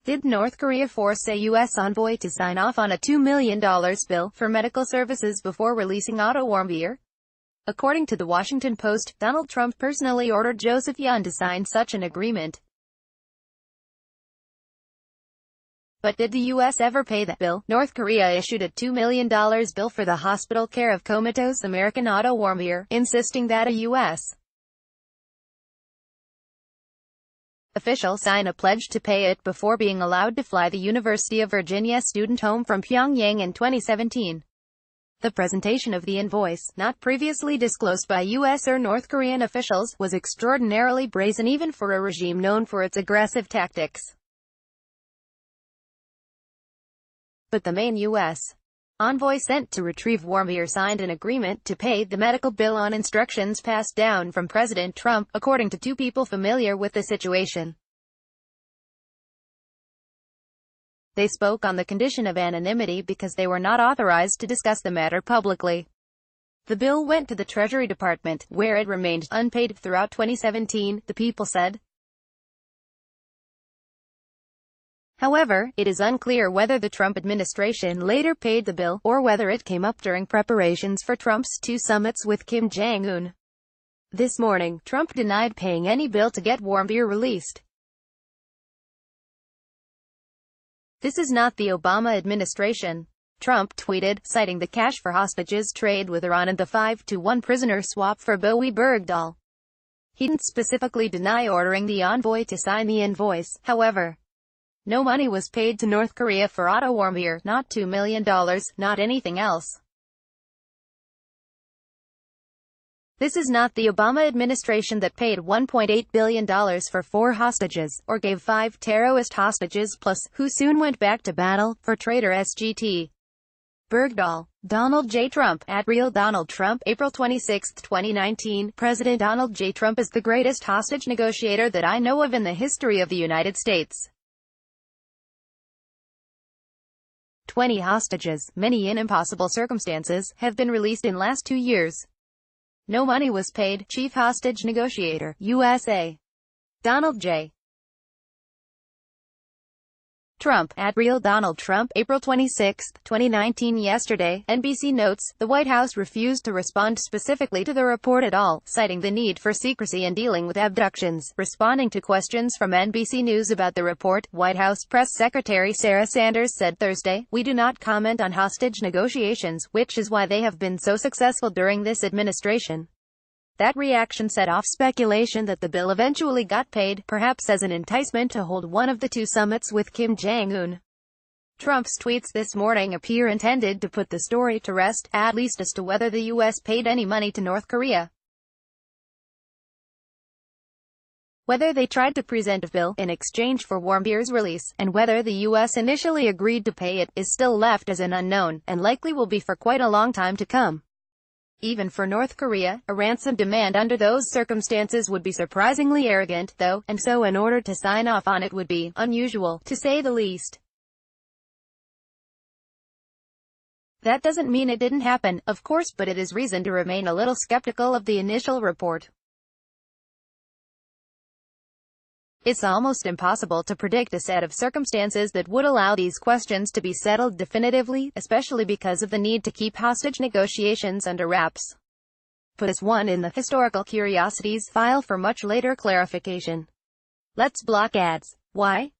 Did North Korea force a U.S. envoy to sign off on a $2 million bill for medical services before releasing Warmbier? According to the Washington Post, Donald Trump personally ordered Joseph Yun to sign such an agreement. But did the U.S. ever pay that bill? North Korea issued a $2 million bill for the hospital care of comatose American Warmbier, insisting that a U.S. official sign a pledge to pay it before being allowed to fly the University of Virginia student home from Pyongyang in 2017. The presentation of the invoice, not previously disclosed by U.S. or North Korean officials, was extraordinarily brazen even for a regime known for its aggressive tactics. But the main U.S. envoy sent to retrieve Warmbier signed an agreement to pay the medical bill on instructions passed down from President Trump, according to two people familiar with the situation. They spoke on the condition of anonymity because they were not authorized to discuss the matter publicly. The bill went to the Treasury Department, where it remained unpaid throughout 2017, the people said. However, it is unclear whether the Trump administration later paid the bill, or whether it came up during preparations for Trump's two summits with Kim Jong-un. This morning, Trump denied paying any bill to get Warmbier released. "This is not the Obama administration," Trump tweeted, citing the cash for hostages trade with Iran and the 5-to-1 prisoner swap for Bowie Bergdahl. He didn't specifically deny ordering the envoy to sign the invoice, however. No money was paid to North Korea for Warmbier, not $2 million, not anything else. This is not the Obama administration that paid $1.8 billion for 4 hostages, or gave 5 terrorist hostages plus, who soon went back to battle, for traitor SGT. Bergdahl. Donald J. Trump, at Real Donald Trump, April 26, 2019. President Donald J. Trump is the greatest hostage negotiator that I know of in the history of the United States. 20 hostages, many in impossible circumstances, have been released in last 2 years. No money was paid. Chief Hostage Negotiator, USA. Donald J. Trump, at Real Donald Trump, April 26, 2019. Yesterday, NBC notes, the White House refused to respond specifically to the report at all, citing the need for secrecy in dealing with abductions. Responding to questions from NBC News about the report, White House Press Secretary Sarah Sanders said Thursday, "We do not comment on hostage negotiations, which is why they have been so successful during this administration." That reaction set off speculation that the bill eventually got paid, perhaps as an enticement to hold one of the 2 summits with Kim Jong-un. Trump's tweets this morning appear intended to put the story to rest, at least as to whether the U.S. paid any money to North Korea. Whether they tried to present a bill in exchange for Warmbier's release, and whether the U.S. initially agreed to pay it, is still left as an unknown, and likely will be for quite a long time to come. Even for North Korea, a ransom demand under those circumstances would be surprisingly arrogant, though, and so in order to sign off on it would be unusual, to say the least. That doesn't mean it didn't happen, of course, but it is reason to remain a little skeptical of the initial report. It's almost impossible to predict a set of circumstances that would allow these questions to be settled definitively, especially because of the need to keep hostage negotiations under wraps. Put as one in the Historical Curiosities file for much later clarification. Let's block ads. Why?